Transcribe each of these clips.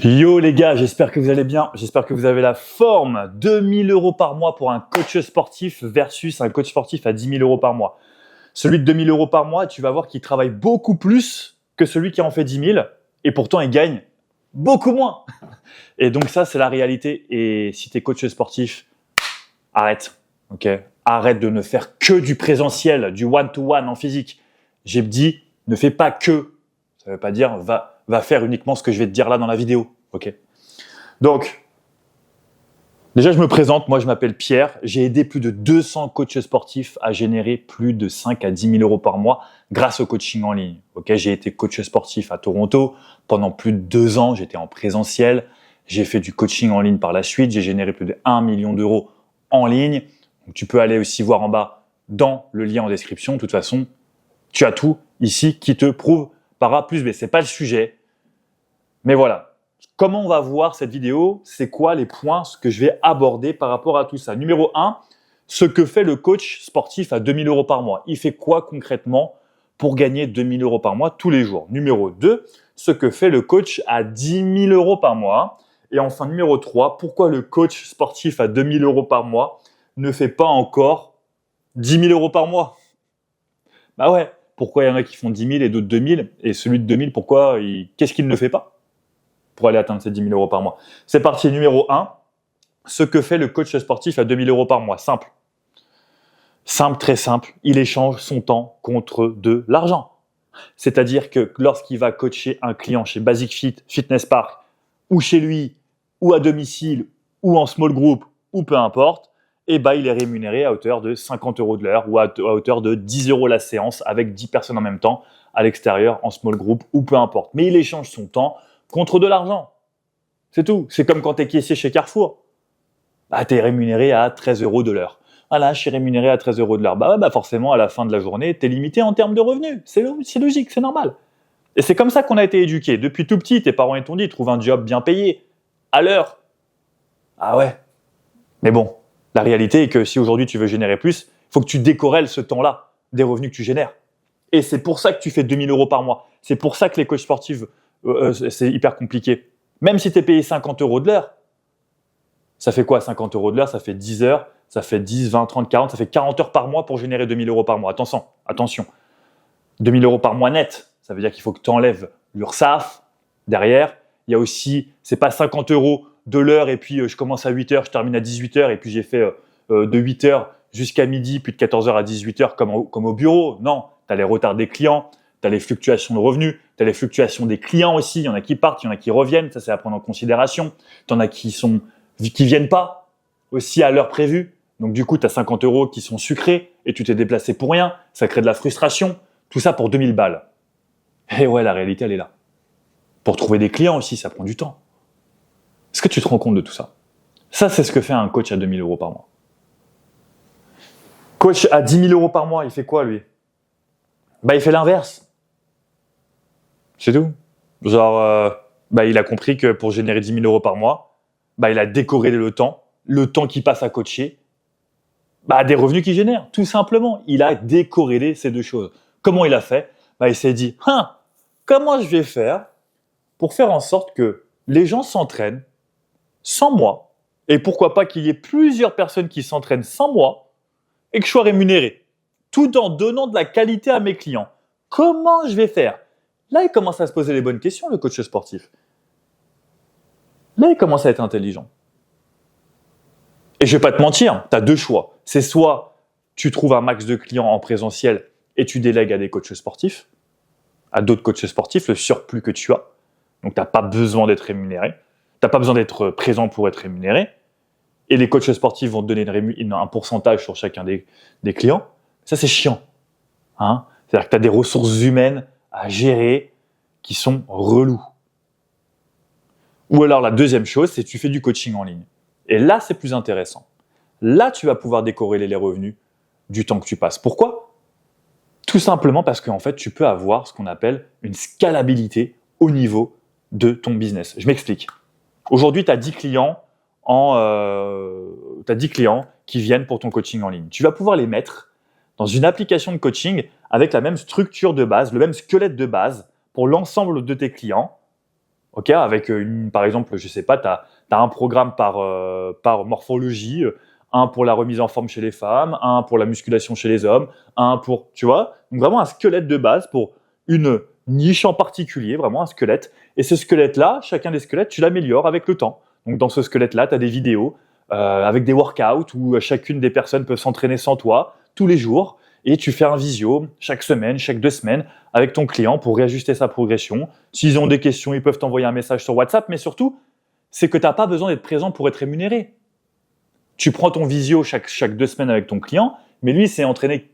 Yo les gars, j'espère que vous allez bien, j'espère que vous avez la forme. 2000 € par mois pour un coach sportif versus un coach sportif à 10 000 € par mois. Celui de 2000 € par mois, tu vas voir qu'il travaille beaucoup plus que celui qui en fait 10 000 et pourtant il gagne beaucoup moins. Et donc ça, c'est la réalité. Et si tu es coach sportif, arrête, ok? Arrête de ne faire que du présentiel, du one-to-one en physique. J'ai dit, ne fais pas que. Ça ne veut pas dire va faire uniquement ce que je vais te dire là dans la vidéo. Ok. Donc, déjà, je me présente. Moi, je m'appelle Pierre. J'ai aidé plus de 200 coachs sportifs à générer plus de 5 à 10 000 € par mois grâce au coaching en ligne. Ok. J'ai été coach sportif à Toronto pendant plus de 2 ans. J'étais en présentiel. J'ai fait du coaching en ligne par la suite. J'ai généré plus de 1 million d'euros en ligne. Donc, tu peux aller aussi voir en bas dans le lien en description. De toute façon, tu as tout ici qui te prouve par A plus B. C'est pas le sujet. Mais voilà, comment on va voir cette vidéo? C'est quoi les points que je vais aborder par rapport à tout ça? Numéro 1, ce que fait le coach sportif à 2000 € par mois. Il fait quoi concrètement pour gagner 2000 € par mois tous les jours? Numéro 2, ce que fait le coach à 10 000 € par mois. Et enfin, numéro 3, pourquoi le coach sportif à 2000 € par mois ne fait pas encore 10 000 € par mois? Bah ouais, pourquoi il y en a qui font 10 000 et d'autres 2000? Et celui de 2000, qu'est-ce qu'il ne fait pas pour aller atteindre ces 10 000 € par mois? C'est parti, numéro 1. Ce que fait le coach sportif à 2000 € par mois. Simple. Simple, très simple. Il échange son temps contre de l'argent. C'est-à-dire que lorsqu'il va coacher un client chez Basic Fit, Fitness Park, ou chez lui, ou à domicile, ou en small group, ou peu importe, il est rémunéré à hauteur de 50 € de l'heure ou à hauteur de 10 € la séance avec 10 personnes en même temps à l'extérieur, en small group, ou peu importe. Mais il échange son temps contre de l'argent. C'est tout. C'est comme quand tu es caissier chez Carrefour. Tu es rémunéré à 13 € de l'heure. Voilà, je suis rémunéré à 13 € de l'heure. Forcément, à la fin de la journée, tu es limité en termes de revenus. C'est logique, c'est normal. Et c'est comme ça qu'on a été éduqués. Depuis tout petit, tes parents t'ont dit, trouve un job bien payé, à l'heure. Ah ouais. Mais bon, la réalité est que si aujourd'hui tu veux générer plus, il faut que tu décorrèles ce temps-là des revenus que tu génères. Et c'est pour ça que tu fais 2000 € par mois. C'est pour ça que les coachs sportifs, c'est hyper compliqué. Même si tu es payé 50 € de l'heure, ça fait quoi 50 € de l'heure? Ça fait 10 heures, ça fait 10, 20, 30, 40, ça fait 40 heures par mois pour générer 2000 € par mois. Attention. 2000 € par mois net, ça veut dire qu'il faut que tu enlèves l'URSSAF derrière. Il y a aussi, c'est pas 50 € de l'heure et puis je commence à 8 heures, je termine à 18 heures et puis j'ai fait de 8 heures jusqu'à midi, puis de 14 heures à 18 heures comme au bureau. Non, tu as les retards des clients, tu as les fluctuations de revenus, tu as les fluctuations des clients aussi. Il y en a qui partent, il y en a qui reviennent. Ça, c'est à prendre en considération. Tu en as qui viennent pas aussi à l'heure prévue. Donc, du coup, tu as 50 € qui sont sucrés et tu t'es déplacé pour rien. Ça crée de la frustration. Tout ça pour 2000 balles. Et ouais, la réalité, elle est là. Pour trouver des clients aussi, ça prend du temps. Est-ce que tu te rends compte de tout ça? Ça, c'est ce que fait un coach à 2000 € par mois. Coach à 10 000 € par mois, il fait quoi, lui? Il fait l'inverse. C'est tout. Genre, il a compris que pour générer 10 000 € par mois, il a décorrélé le temps qu'il passe à coacher, des revenus qu'il génère, tout simplement. Il a décorrélé ces deux choses. Comment il a fait? Il s'est dit, comment je vais faire pour faire en sorte que les gens s'entraînent sans moi, et pourquoi pas qu'il y ait plusieurs personnes qui s'entraînent sans moi, et que je sois rémunéré, tout en donnant de la qualité à mes clients. Comment je vais faire? Là, il commence à se poser les bonnes questions, le coach sportif. Là, il commence à être intelligent. Et je vais pas te mentir, tu as deux choix. C'est soit tu trouves un max de clients en présentiel et tu délègues à des coachs sportifs, à d'autres coachs sportifs, le surplus que tu as. Donc, tu n'as pas besoin d'être rémunéré. Tu n'as pas besoin d'être présent pour être rémunéré. Et les coachs sportifs vont te donner un pourcentage sur chacun des clients. Ça, c'est chiant. C'est-à-dire que tu as des ressources humaines à gérer qui sont relous. Ou alors, la deuxième chose, c'est que tu fais du coaching en ligne. Et là, c'est plus intéressant. Là, tu vas pouvoir décorréler les revenus du temps que tu passes. Pourquoi? Tout simplement parce qu'en fait, tu peux avoir ce qu'on appelle une scalabilité au niveau de ton business. Je m'explique. Aujourd'hui, tu as 10 clients qui viennent pour ton coaching en ligne. Tu vas pouvoir les mettre dans une application de coaching avec la même structure de base, le même squelette de base pour l'ensemble de tes clients. Ok, avec par exemple, je sais pas, tu as un programme par morphologie, un pour la remise en forme chez les femmes, un pour la musculation chez les hommes, un pour, tu vois, donc vraiment un squelette de base pour une niche en particulier, vraiment un squelette. Et ce squelette-là, chacun des squelettes, tu l'améliores avec le temps. Donc dans ce squelette-là, tu as des vidéos avec des workouts où chacune des personnes peut s'entraîner sans toi tous les jours. Et tu fais un visio chaque semaine, chaque 2 semaines avec ton client pour réajuster sa progression. S'ils ont des questions, ils peuvent t'envoyer un message sur WhatsApp. Mais surtout, c'est que tu n'as pas besoin d'être présent pour être rémunéré. Tu prends ton visio chaque 2 semaines avec ton client, mais lui, il s'est entraîné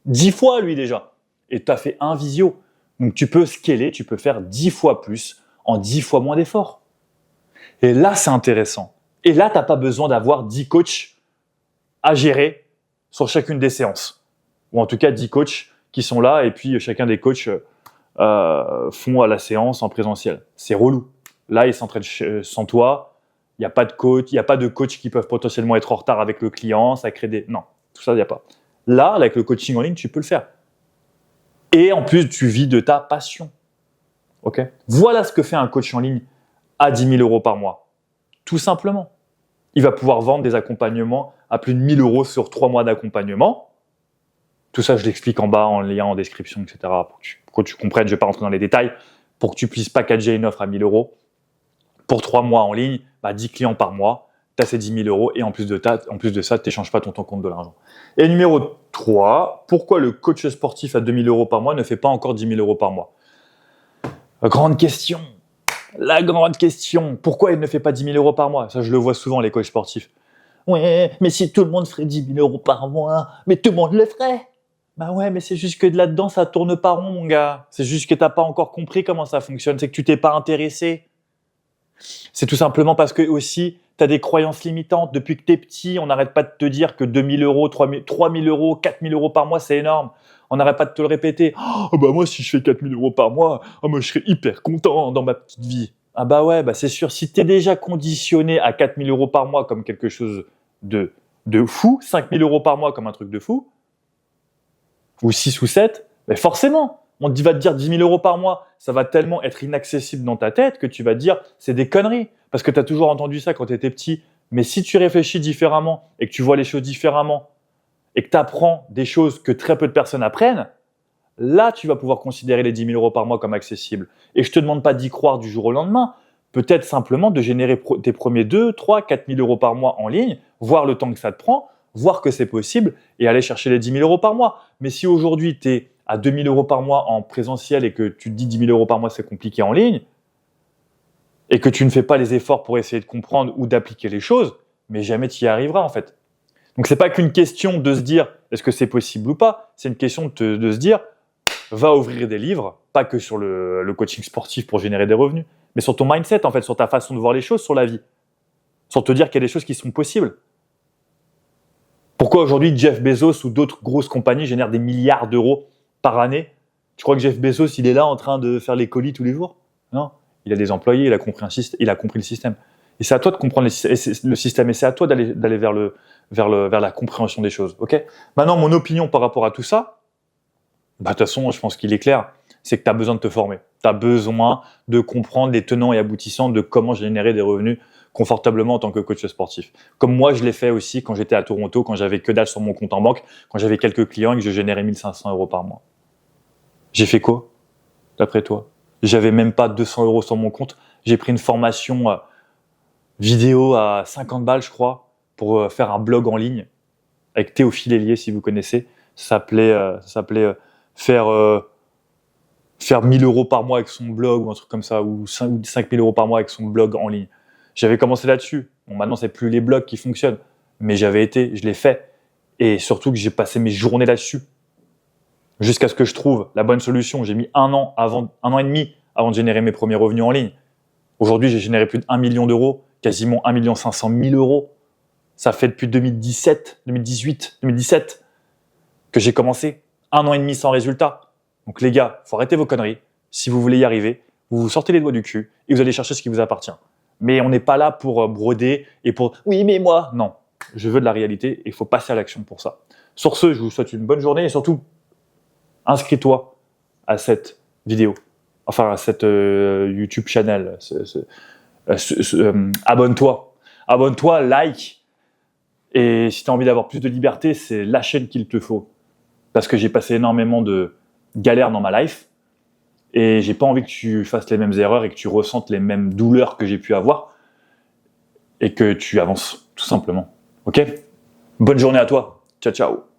10 fois, lui, déjà. Et tu as fait un visio. Donc, tu peux scaler, tu peux faire 10 fois plus en 10 fois moins d'efforts. Et là, c'est intéressant. Et là, tu n'as pas besoin d'avoir 10 coachs à gérer sur chacune des séances. Ou en tout cas 10 coachs qui sont là et puis chacun des coachs font à la séance en présentiel. C'est relou. Là, ils s'entraînent sans toi. Il n'y a pas de coach, il n'y a pas de coachs qui peuvent potentiellement être en retard avec le client. Ça crée des... Non, tout ça, il n'y a pas. Là, avec le coaching en ligne, tu peux le faire. Et en plus, tu vis de ta passion. Ok ? Voilà ce que fait un coach en ligne à 10 000 euros par mois. Tout simplement. Il va pouvoir vendre des accompagnements à plus de 1 000 euros sur 3 mois d'accompagnement. Tout ça, je l'explique en bas, en lien, en description, etc. Pour que tu comprennes, je ne vais pas rentrer dans les détails, pour que tu puisses packager une offre à 1 000 euros. Pour 3 mois en ligne, 10 clients par mois, tu as ces 10 000 euros et en plus de ça, tu n'échanges pas ton compte de l'argent. Et numéro 3, pourquoi le coach sportif à 2 000 euros par mois ne fait pas encore 10 000 euros par mois ? Grande question. La grande question. Pourquoi il ne fait pas 10 000 euros par mois ? Ça, je le vois souvent, les coachs sportifs. Ouais, mais si tout le monde ferait 10 000 euros par mois, mais tout le monde le ferait. Bah ouais, mais c'est juste que de là-dedans, ça tourne pas rond, mon gars. C'est juste que t'as pas encore compris comment ça fonctionne. C'est que tu t'es pas intéressé. C'est tout simplement parce que aussi, t'as des croyances limitantes. Depuis que t'es petit, on n'arrête pas de te dire que 2 000 euros, 3 000 euros, 4 000 euros par mois, c'est énorme. On n'arrête pas de te le répéter. Oh bah moi, si je fais 4 000 euros par mois, moi, je serais hyper content dans ma petite vie. Ah bah ouais, c'est sûr. Si t'es déjà conditionné à 4 000 euros par mois comme quelque chose de fou, 5 000 euros par mois comme un truc de fou, ou 6 ou 7, mais forcément, on va te dire 10 000 euros par mois, ça va tellement être inaccessible dans ta tête que tu vas te dire, c'est des conneries. Parce que tu as toujours entendu ça quand tu étais petit. Mais si tu réfléchis différemment et que tu vois les choses différemment et que tu apprends des choses que très peu de personnes apprennent, là, tu vas pouvoir considérer les 10 000 euros par mois comme accessibles. Et je te demande pas d'y croire du jour au lendemain. Peut-être simplement de générer tes premiers 2, 3, 4 000 euros par mois en ligne, voir le temps que ça te prend, voir que c'est possible et aller chercher les 10 000 euros par mois. Mais si aujourd'hui, tu es à 2 000 euros par mois en présentiel et que tu te dis 10 000 euros par mois, c'est compliqué en ligne, et que tu ne fais pas les efforts pour essayer de comprendre ou d'appliquer les choses, mais jamais tu y arriveras en fait. Donc c'est pas qu'une question de se dire est-ce que c'est possible ou pas, c'est une question de se dire va ouvrir des livres, pas que sur le coaching sportif pour générer des revenus, mais sur ton mindset en fait, sur ta façon de voir les choses, sur la vie, sur te dire qu'il y a des choses qui sont possibles. Pourquoi aujourd'hui Jeff Bezos ou d'autres grosses compagnies génèrent des milliards d'euros par année ? Tu crois que Jeff Bezos, il est là en train de faire les colis tous les jours ? Non, il a des employés, il a compris le système. Et c'est à toi de comprendre le système et c'est à toi d'aller vers la compréhension des choses. Ok ? Maintenant, mon opinion par rapport à tout ça, de toute façon, je pense qu'il est clair, c'est que tu as besoin de te former. Tu as besoin de comprendre les tenants et aboutissants de comment générer des revenus confortablement en tant que coach sportif. Comme moi, je l'ai fait aussi quand j'étais à Toronto, quand j'avais que dalle sur mon compte en banque, quand j'avais quelques clients et que je générais 1 500 euros par mois. J'ai fait quoi, d'après toi ? J'avais même pas 200 euros sur mon compte. J'ai pris une formation vidéo à 50 balles, je crois, pour faire un blog en ligne avec Théophile Hélier, si vous connaissez. Ça s'appelait faire 1 000 euros par mois avec son blog ou un truc comme ça, ou 5 000 euros par mois avec son blog en ligne. J'avais commencé là-dessus. Bon, maintenant, c'est plus les blogs qui fonctionnent, mais je l'ai fait. Et surtout que j'ai passé mes journées là-dessus. Jusqu'à ce que je trouve la bonne solution. J'ai mis 1 an et demi avant de générer mes premiers revenus en ligne. Aujourd'hui, j'ai généré plus de 1 million d'euros, quasiment 1 500 000 euros. Ça fait depuis 2017 que j'ai commencé. 1 an et demi sans résultat. Donc les gars, faut arrêter vos conneries. Si vous voulez y arriver, vous vous sortez les doigts du cul et vous allez chercher ce qui vous appartient. Mais on n'est pas là pour broder et pour « oui, mais moi ». Non, je veux de la réalité et il faut passer à l'action pour ça. Sur ce, je vous souhaite une bonne journée et surtout, inscris-toi à cette vidéo. enfin à cette YouTube channel. Abonne-toi. Abonne-toi, like. Et si tu as envie d'avoir plus de liberté, c'est la chaîne qu'il te faut. Parce que j'ai passé énormément de galères dans ma life. Et j'ai pas envie que tu fasses les mêmes erreurs et que tu ressentes les mêmes douleurs que j'ai pu avoir. Et que tu avances, tout simplement. Ok ? Bonne journée à toi. Ciao, ciao.